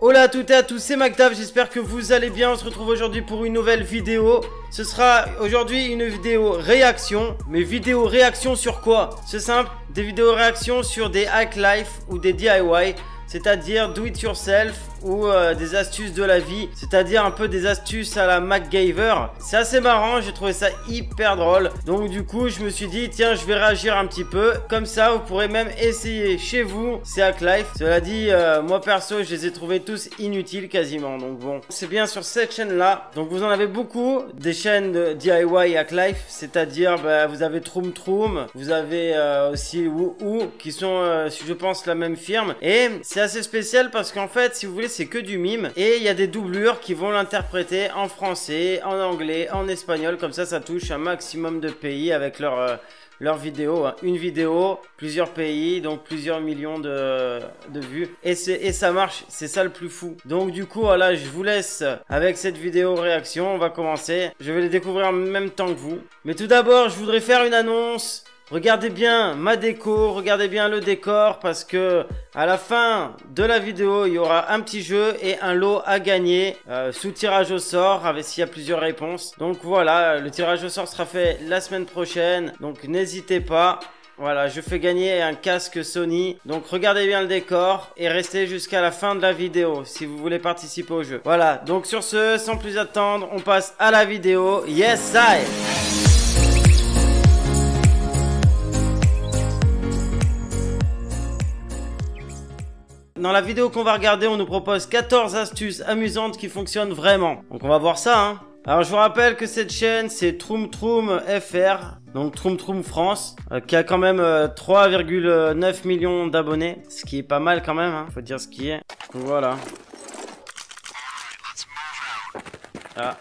Hola à toutes et à tous, c'est MacDav, j'espère que vous allez bien. On se retrouve aujourd'hui pour une nouvelle vidéo. Ce sera aujourd'hui une vidéo réaction. Mais vidéo réaction sur quoi? C'est simple, des vidéos réaction sur des hack life ou des DIY. C'est-à-dire do it yourself ou des astuces de la vie. C'est-à-dire un peu des astuces à la MacGyver. C'est assez marrant, j'ai trouvé ça hyper drôle. Donc du coup, je me suis dit, tiens, je vais réagir un petit peu. Comme ça, vous pourrez même essayer chez vous ces hack life. Cela dit, moi perso, je les ai trouvés tous inutiles quasiment. Donc bon, c'est bien sur cette chaîne-là. Donc vous en avez beaucoup, des chaînes de DIY hack life. C'est-à-dire, vous avez Troom Troom. Vous avez aussi Woo qui sont, je pense, la même firme. Et c'est assez spécial parce qu'en fait, si vous voulez, c'est que du mime. Et il y a des doublures qui vont l'interpréter en français, en anglais, en espagnol. Comme ça touche un maximum de pays avec leur vidéo. Une vidéo, plusieurs pays, donc plusieurs millions de vues. Et ça marche, c'est ça le plus fou. Donc du coup, voilà, je vous laisse avec cette vidéo réaction. On va commencer. Je vais les découvrir en même temps que vous. Mais tout d'abord, je voudrais faire une annonce. Regardez bien ma déco, regardez bien le décor parce que à la fin de la vidéo, il y aura un petit jeu et un lot à gagner sous tirage au sort avec s'il y a plusieurs réponses. Donc voilà, le tirage au sort sera fait la semaine prochaine. Donc n'hésitez pas. Voilà, je fais gagner un casque Sony. Donc regardez bien le décor et restez jusqu'à la fin de la vidéo si vous voulez participer au jeu. Voilà, donc sur ce, sans plus attendre, on passe à la vidéo. Yes, I. Dans la vidéo qu'on va regarder, on nous propose 14 astuces amusantes qui fonctionnent vraiment. Donc on va voir ça, hein. Alors je vous rappelle que cette chaîne, c'est Troom Troom FR, donc Troom Troom France, qui a quand même 3,9 millions d'abonnés, ce qui est pas mal quand même, hein. Faut dire ce qui est. Donc voilà. Ah.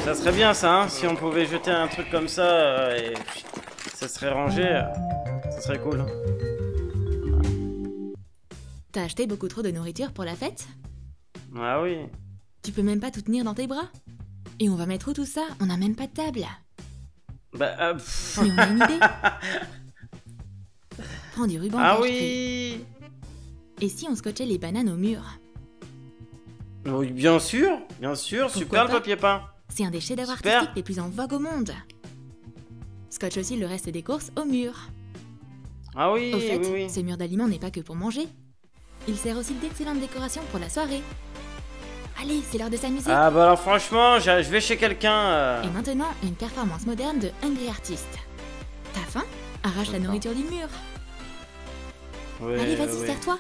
Ça serait bien ça, hein, si on pouvait jeter un truc comme ça et ça serait rangé, ça serait cool. T'as acheté beaucoup trop de nourriture pour la fête? Ah oui. Tu peux même pas tout tenir dans tes bras? Et on va mettre où tout ça? On n'a même pas de table. Mais on a une idée. Prends du ruban. Ah oui. Et si on scotchait les bananes au mur? Oui, bien sûr, super le papier peint. C'est un des chefs-d'œuvre artistiques les plus en vogue au monde. Scotch aussi le reste des courses au mur. Ah oui, au fait, oui. ce mur d'aliments n'est pas que pour manger. Il sert aussi d'excellente décoration pour la soirée. Allez, c'est l'heure de s'amuser. Ah bah alors franchement, je vais chez quelqu'un. Et maintenant, une performance moderne de Hungry Artist. T'as faim? Arrache la nourriture du mur. Oui, allez, vas-y, sers-toi.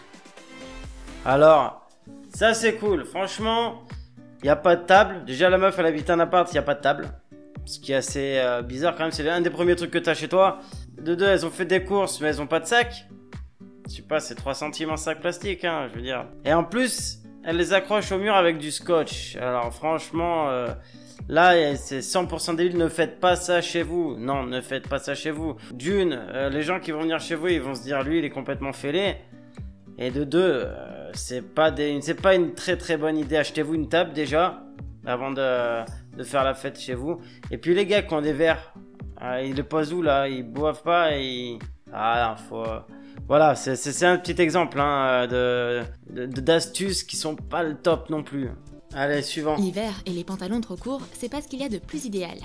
Alors, ça c'est cool. Franchement, il n'y a pas de table. Déjà, la meuf, elle habite un appart, il n'y a pas de table. Ce qui est assez bizarre quand même. C'est un des premiers trucs que tu as chez toi. De deux, elles ont fait des courses, mais elles ont pas de sac. Je sais pas, c'est 3 centimes en sac plastique, hein, je veux dire. Et en plus, elle les accroche au mur avec du scotch. Alors franchement, là, c'est 100% débile. Ne faites pas ça chez vous. Non, ne faites pas ça chez vous. D'une, les gens qui vont venir chez vous, ils vont se dire, lui, il est complètement fêlé. Et de deux, c'est pas une très très bonne idée. Achetez-vous une table déjà, avant de faire la fête chez vous. Et puis les gars qui ont des verres, ils les posent où là? Ils boivent pas et ah, faut... Voilà, c'est un petit exemple hein, d'astuces qui sont pas le top non plus. Allez, suivant. L'hiver et les pantalons trop courts, c'est pas ce qu'il y a de plus idéal.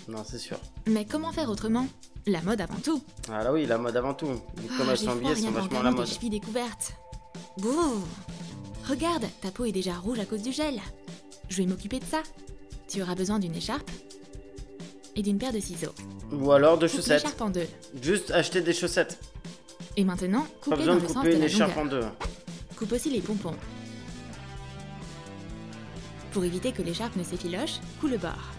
Non, c'est sûr. Mais comment faire autrement? La mode avant tout. Ah là oui, la mode avant tout. Les commerçants billets sont vachement la mode. Des chevilles découvertes. Bouh! Regarde, ta peau est déjà rouge à cause du gel. Je vais m'occuper de ça. Tu auras besoin d'une écharpe et d'une paire de ciseaux. Ou alors de coupe chaussettes. L'écharpe en deux. Juste acheter des chaussettes. Et maintenant, Pas coupe-les besoin dans de le sens couper de une la écharpe en longueur. deux. Coupe aussi les pompons. Pour éviter que l'écharpe ne s'effiloche, coule le bord.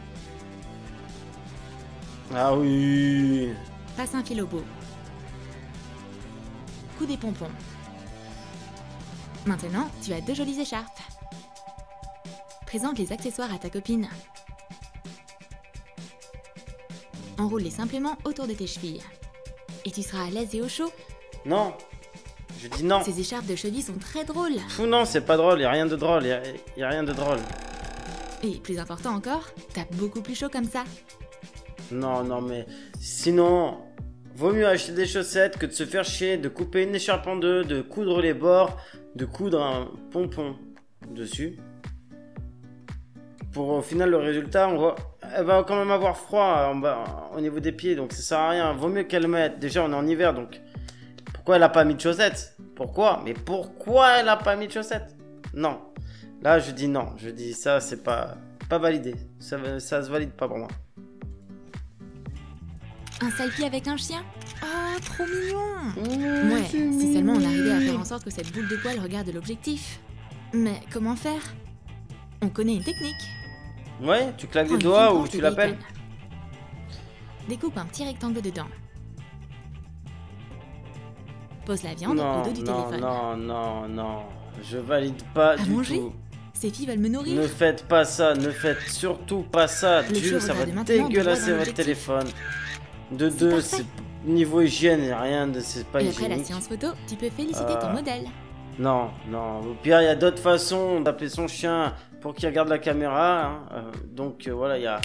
Ah oui. Passe un fil au bout. Coupe des pompons. Maintenant, tu as 2 jolies écharpes. Présente les accessoires à ta copine. Enroule-les simplement autour de tes chevilles. Et tu seras à l'aise et au chaud. Non. Je dis non. Ces écharpes de cheville sont très drôles. Fou non, c'est pas drôle, y a rien de drôle, y a rien de drôle. Et plus important encore, t'as beaucoup plus chaud comme ça. Non, non, mais sinon, Vaut mieux acheter des chaussettes que de se faire chier, de couper une écharpe en deux, de coudre les bords, de coudre un pompon dessus. Pour au final le résultat, elle va quand même avoir froid en bas, au niveau des pieds, donc ça sert à rien. Vaut mieux qu'elle mette. Déjà on est en hiver, donc pourquoi elle a pas mis de chaussettes? Pourquoi? Mais pourquoi elle a pas mis de chaussettes? Non. Là je dis non. Je dis ça c'est pas validé. Ça se valide pas pour moi. Un selfie avec un chien? Oh, trop mignon! Ouais, si seulement on arrivait à faire en sorte que cette boule de poil regarde l'objectif. Mais comment faire? On connaît une technique. Ouais, tu claques des doigts ou tu l'appelles? Découpe un petit rectangle dedans. Pose la viande au dos du téléphone. Non, je valide pas du tout. Ces filles veulent me nourrir. Ne faites pas ça, ne faites surtout pas ça. Jules, ça va dégueulasser votre téléphone. De deux, c'est niveau hygiène, rien de, c'est pas hygiénique. Et après la séance photo, tu peux féliciter ton modèle. Non, au pire, il y a d'autres façons d'appeler son chien pour qu'il regarde la caméra. Hein. Donc voilà,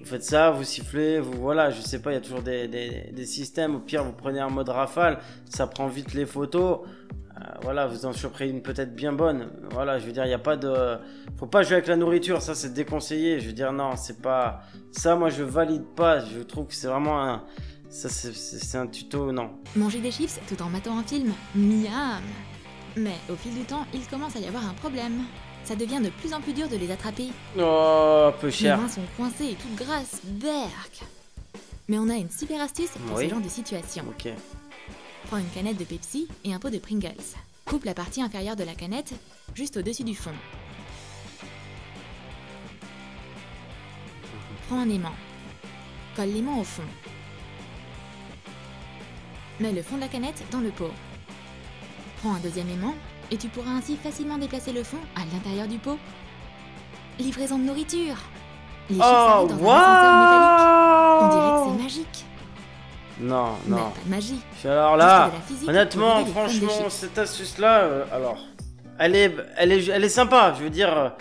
vous faites ça, vous sifflez, voilà, je sais pas, il y a toujours des systèmes. Au pire, vous prenez un mode rafale, ça prend vite les photos. Voilà, vous en choperez une peut-être bien bonne. Voilà, je veux dire, il n'y a pas de... Faut pas jouer avec la nourriture, ça c'est déconseillé. Je veux dire, non, c'est pas... Ça, moi, je valide pas. Je trouve que c'est vraiment un... Ça, c'est un tuto, non. Manger des chips tout en matant un film, miam. Mais au fil du temps, il commence à y avoir un problème. Ça devient de plus en plus dur de les attraper. Oh, peu cher. Les mains sont coincées et toutes grasses, berk. Mais on a une super astuce pour ce genre de situation. Ok. Prends une canette de Pepsi et un pot de Pringles. Coupe la partie inférieure de la canette, juste au-dessus du fond. Prends un aimant. Colle l'aimant au fond. Mets le fond de la canette dans le pot. Prends un deuxième aimant et tu pourras ainsi facilement déplacer le fond à l'intérieur du pot. Livraison de nourriture. Les chips arrivent dans un ascenseur métallique. On dirait que c'est magique. Non. Mais pas de magie. Alors là, honnêtement, franchement, cette astuce-là, alors, elle est sympa. Je veux dire,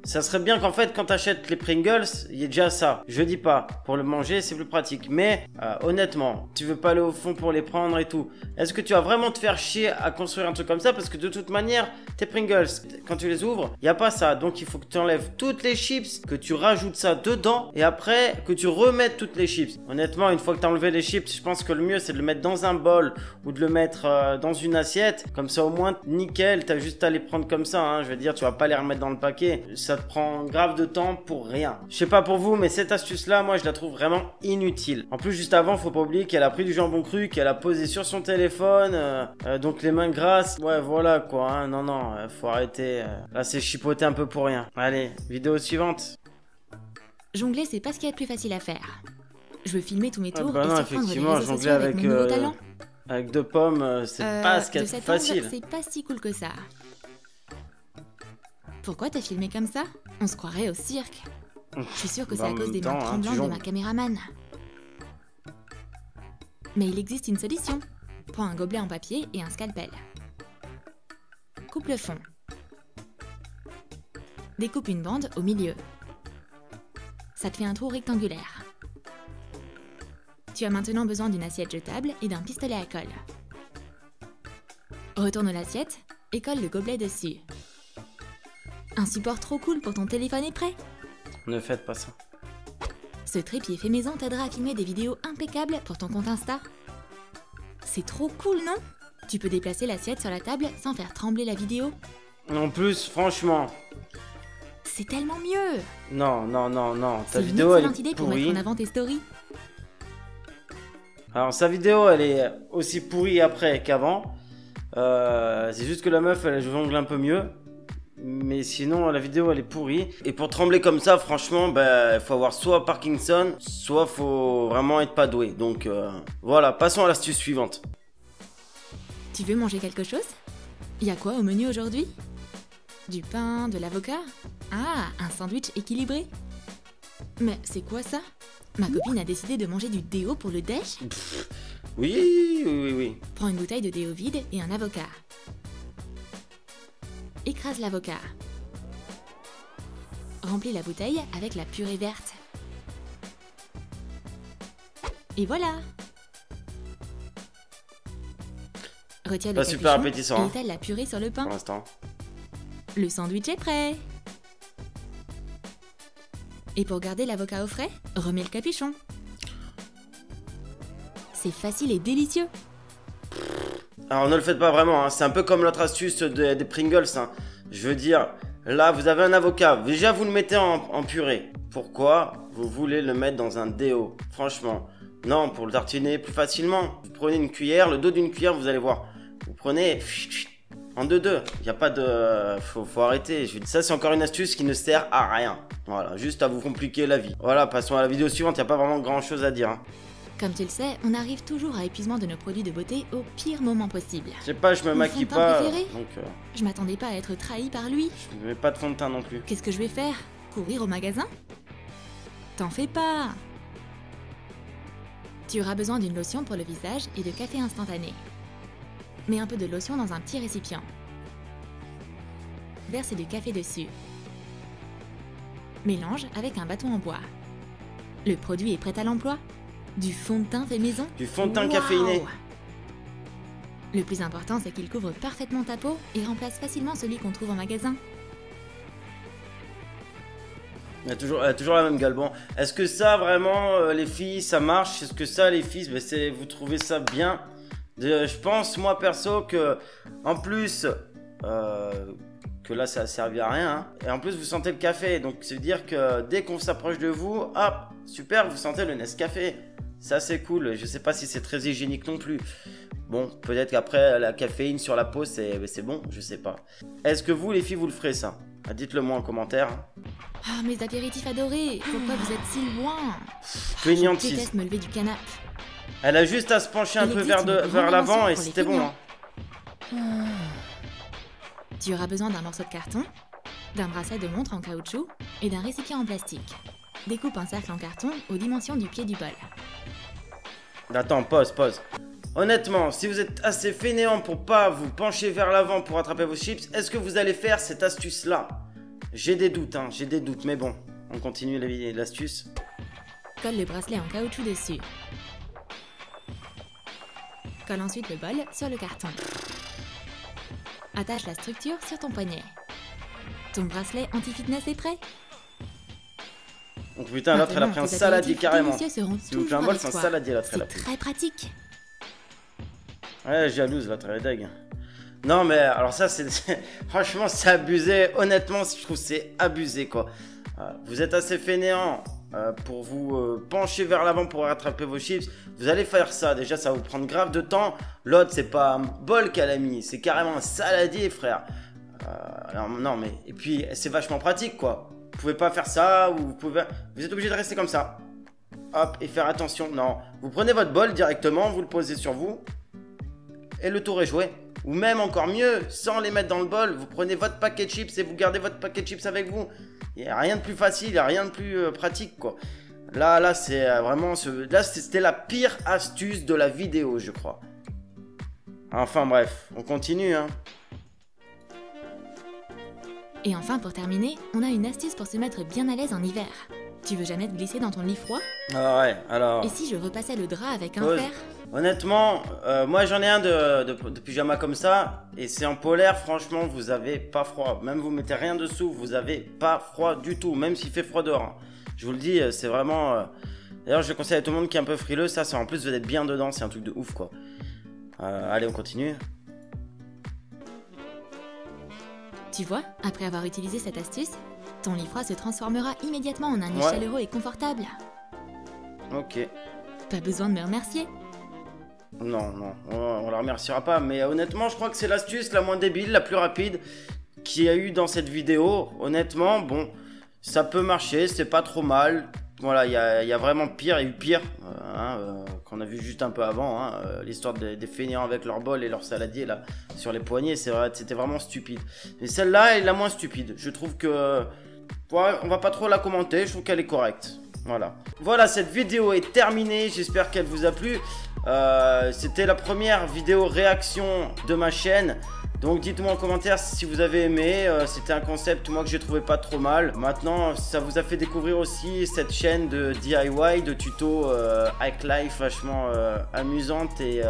ça serait bien qu'en fait, quand tu achètes les Pringles, il y ait déjà ça. Je dis pas, pour le manger, c'est plus pratique. Mais honnêtement, tu veux pas aller au fond pour les prendre et tout. Est-ce que tu vas vraiment te faire chier à construire un truc comme ça? Parce que de toute manière, tes Pringles, quand tu les ouvres, il n'y a pas ça. Donc il faut que tu enlèves toutes les chips, que tu rajoutes ça dedans et après que tu remettes toutes les chips. Honnêtement, une fois que tu as enlevé les chips, je pense que le mieux c'est de le mettre dans un bol ou de le mettre dans une assiette. Comme ça au moins nickel, tu as juste à les prendre comme ça. Hein. Je veux dire, tu vas pas les remettre dans le paquet. Ça te prend grave de temps pour rien. Je sais pas pour vous, mais cette astuce là, moi je la trouve vraiment inutile. En plus, juste avant, faut pas oublier qu'elle a pris du jambon cru, qu'elle a posé sur son téléphone, donc les mains grasses. Ouais, voilà quoi. Hein. Non, faut arrêter. Là, c'est chipoter un peu pour rien. Allez, vidéo suivante. Jongler, c'est pas ce qu'il y a de plus facile à faire. Je veux filmer tous mes tours non, et surprendre les réseaux sociaux jongler avec mon nouveau talent. Avec deux pommes, c'est pas ce qu'il y a de plus facile. C'est pas si cool que ça. Pourquoi t'as filmé comme ça? On se croirait au cirque. Je suis sûre que c'est à cause des mains tremblantes de ma caméraman. Mais il existe une solution. Prends un gobelet en papier et un scalpel. Coupe le fond. Découpe une bande au milieu. Ça te fait un trou rectangulaire. Tu as maintenant besoin d'une assiette jetable et d'un pistolet à colle. Retourne l'assiette et colle le gobelet dessus. Un support trop cool pour ton téléphone est prêt. Ne faites pas ça. Ce trépied fait maison t'aidera à filmer des vidéos impeccables pour ton compte Insta. C'est trop cool, non? Tu peux déplacer l'assiette sur la table sans faire trembler la vidéo. En plus, franchement... C'est tellement mieux. Non. Ta vidéo, elle est idée pour mettre en avant tes stories. Alors, sa vidéo, elle est aussi pourrie après qu'avant. C'est juste que la meuf, elle jongle un peu mieux. Mais sinon, la vidéo, elle est pourrie. Et pour trembler comme ça, franchement, il faut avoir soit Parkinson, soit faut vraiment être pas doué. Donc, voilà, passons à l'astuce suivante. Tu veux manger quelque chose? Il y a quoi au menu aujourd'hui? Du pain, de l'avocat? Ah, un sandwich équilibré? Mais c'est quoi ça? Ma copine a décidé de manger du déo pour le déj? Oui. Prends une bouteille de déo vide et un avocat. Écrase l'avocat. Remplis la bouteille avec la purée verte. Et voilà! Retire le Pas super capuchon appétissant, et étale la purée sur le pain. pour l'instant. Le sandwich est prêt. Et pour garder l'avocat au frais, remets le capuchon. C'est facile et délicieux. Alors ne le faites pas vraiment, hein. C'est un peu comme l'autre astuce des Pringles. Hein. Je veux dire, là vous avez un avocat, déjà vous le mettez en purée. Pourquoi vous voulez le mettre dans un déo? Franchement, non, pour le tartiner plus facilement. Vous prenez une cuillère, le dos d'une cuillère, vous allez voir. Vous prenez en 2-2, il n'y a pas de... Faut arrêter. Ça c'est encore une astuce qui ne sert à rien. Voilà, juste à vous compliquer la vie. Voilà, passons à la vidéo suivante, il n'y a pas vraiment grand chose à dire. Hein. Comme tu le sais, on arrive toujours à épuisement de nos produits de beauté au pire moment possible. Je sais pas, je me Mon maquille fond de teint pas, préféré donc Je m'attendais pas à être trahi par lui. je mets pas de fond de teint non plus. Qu'est-ce que je vais faire? Courir au magasin? T'en fais pas! Tu auras besoin d'une lotion pour le visage et de café instantané. Mets un peu de lotion dans un petit récipient. Verse du café dessus. Mélange avec un bâton en bois. Le produit est prêt à l'emploi. Du fond de teint fait maison. Du fond de teint Waouh! caféiné. Le plus important, c'est qu'il couvre parfaitement ta peau et remplace facilement celui qu'on trouve en magasin. Il y a toujours la même gueule. Bon, est-ce que ça vraiment, les filles, ça marche? Est-ce que ça, les filles, ben, vous trouvez ça bien? Je pense, moi perso, que en plus, que là, ça a servi à rien. Hein. Et en plus, vous sentez le café. Donc, ça veut dire que dès qu'on s'approche de vous, hop, super, vous sentez le Nescafé. Ça, c'est cool. Je sais pas si c'est très hygiénique non plus. Bon, peut-être qu'après, la caféine sur la peau, c'est bon, je sais pas. Est-ce que vous, les filles, vous le ferez ça? Dites-le moi en commentaire. Ah, mes apéritifs adorés! Pourquoi vous êtes si loin? Je Fainéantise. déteste me lever du canapé. Elle a juste à se pencher un Il peu existe vers une grande l'avant invention et pour les c'était bon. feignants. Hein. Tu auras besoin d'un morceau de carton, d'un bracelet de montre en caoutchouc et d'un récipient en plastique. Découpe un cercle en carton aux dimensions du pied du bol. Attends, pause. Honnêtement, si vous êtes assez fainéant pour pas vous pencher vers l'avant pour attraper vos chips, est-ce que vous allez faire cette astuce-là? J'ai des doutes, mais bon, on continue l'astuce. Colle le bracelet en caoutchouc dessus. Colle ensuite le bol sur le carton. Attache la structure sur ton poignet. Ton bracelet anti-fitness est prêt? Donc putain, l'autre elle a pris un saladier carrément. Si vous plaît un bol, c'est un saladier l'autre elle a pris. C'est très pratique. Ouais, jalouse l'autre, elle est deg. Non mais alors ça c'est... Franchement c'est abusé, honnêtement je trouve c'est abusé quoi. Vous êtes assez fainéant pour vous pencher vers l'avant pour rattraper vos chips. Vous allez faire ça, déjà ça va vous prendre grave de temps. L'autre c'est pas un bol qu'elle a mis, c'est carrément un saladier frère. Alors, non mais... Et puis c'est vachement pratique quoi. Vous pouvez pas faire ça, ou vous êtes obligé de rester comme ça. Hop, et faire attention. Non, vous prenez votre bol directement, vous le posez sur vous. Et le tour est joué. Ou même encore mieux, sans les mettre dans le bol, vous prenez votre paquet de chips et vous gardez votre paquet de chips avec vous. Il n'y a rien de plus facile, il n'y a rien de plus pratique quoi. Là c'est vraiment... Là c'était la pire astuce de la vidéo je crois. Enfin bref, on continue hein. Et enfin, pour terminer, on a une astuce pour se mettre bien à l'aise en hiver. Tu veux jamais te glisser dans ton lit froid? Ah ouais, alors... Et si je repassais le drap avec un fer? Honnêtement, moi j'en ai un de pyjama comme ça, et c'est en polaire, franchement, vous avez pas froid. Même vous mettez rien dessous, vous avez pas froid du tout, même s'il fait froid dehors. Hein. Je vous le dis, c'est vraiment... D'ailleurs, je conseille à tout le monde qui est un peu frileux, ça, c'est en plus vous êtes bien dedans, c'est un truc de ouf quoi. Allez, on continue. Tu vois, après avoir utilisé cette astuce, ton lit froid se transformera immédiatement en un lit chaleureux et confortable. Ok. Pas besoin de me remercier. Non, on la remerciera pas, mais honnêtement, je crois que c'est l'astuce la moins débile, la plus rapide qu'il y a eu dans cette vidéo. Honnêtement, bon, ça peut marcher, c'est pas trop mal. Voilà, il y a vraiment pire, il y a eu pire, qu'on a vu juste un peu avant, hein, l'histoire des fainéants avec leur bol et leur saladier là, sur les poignets, c'était vraiment stupide. Mais celle-là est la moins stupide, je trouve que, ouais, on va pas trop la commenter, je trouve qu'elle est correcte. Voilà, cette vidéo est terminée, j'espère qu'elle vous a plu. C'était la première vidéo réaction de ma chaîne. Donc dites-moi en commentaire si vous avez aimé. C'était un concept moi que j'ai trouvé pas trop mal. Maintenant ça vous a fait découvrir aussi cette chaîne de DIY, de tutos Hack Life vachement amusante et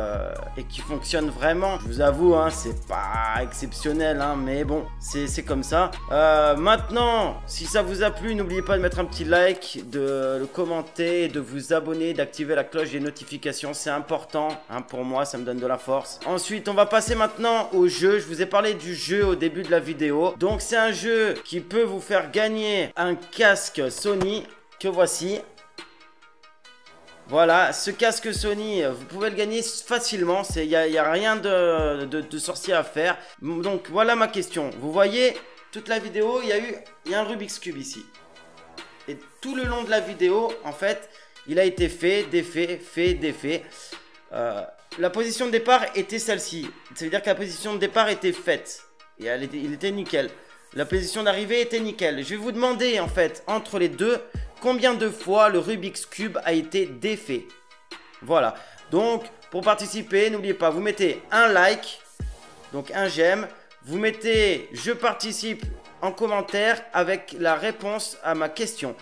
qui fonctionne vraiment. Je vous avoue hein, c'est pas exceptionnel hein, mais bon c'est comme ça. Maintenant si ça vous a plu, n'oubliez pas de mettre un petit like, de le commenter, de vous abonner, d'activer la cloche des notifications. C'est important hein, pour moi, ça me donne de la force. Ensuite on va passer maintenant au jeu. Je vous ai parlé du jeu au début de la vidéo. Donc c'est un jeu qui peut vous faire gagner un casque Sony que voici. Voilà, ce casque Sony, vous pouvez le gagner facilement. Il n'y a rien de sorcier à faire. Donc voilà ma question. Vous voyez, toute la vidéo, il y a un Rubik's Cube ici. Et tout le long de la vidéo, en fait, il a été fait, défait. La position de départ était celle-ci. Ça veut dire que la position de départ était faite. Et il était nickel. La position d'arrivée était nickel. Je vais vous demander, en fait, entre les deux, combien de fois le Rubik's Cube a été défait. Voilà. Donc, pour participer, n'oubliez pas, vous mettez un like, donc un j'aime. Vous mettez je participe en commentaire avec la réponse à ma question.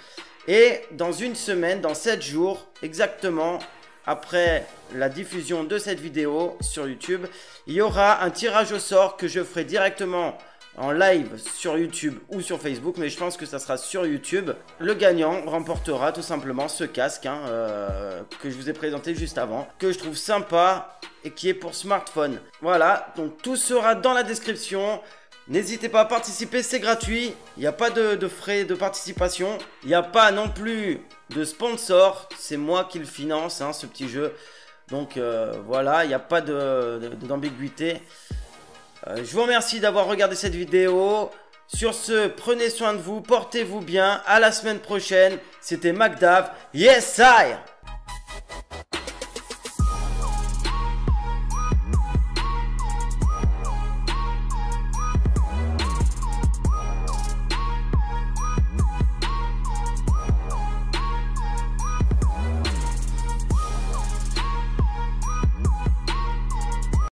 Et dans une semaine, dans 7 jours, exactement, après la diffusion de cette vidéo sur YouTube, il y aura un tirage au sort que je ferai directement en live sur YouTube ou sur Facebook, mais je pense que ça sera sur YouTube. Le gagnant remportera tout simplement ce casque hein, que je vous ai présenté juste avant, que je trouve sympa et qui est pour smartphone. Voilà, donc tout sera dans la description. N'hésitez pas à participer, c'est gratuit. Il n'y a pas de frais de participation. Il n'y a pas non plus de sponsor. C'est moi qui le finance, hein, ce petit jeu. Donc voilà, il n'y a pas d'ambiguïté. Je vous remercie d'avoir regardé cette vidéo. Sur ce, prenez soin de vous, portez-vous bien. À la semaine prochaine. C'était McDav. Yes, sire!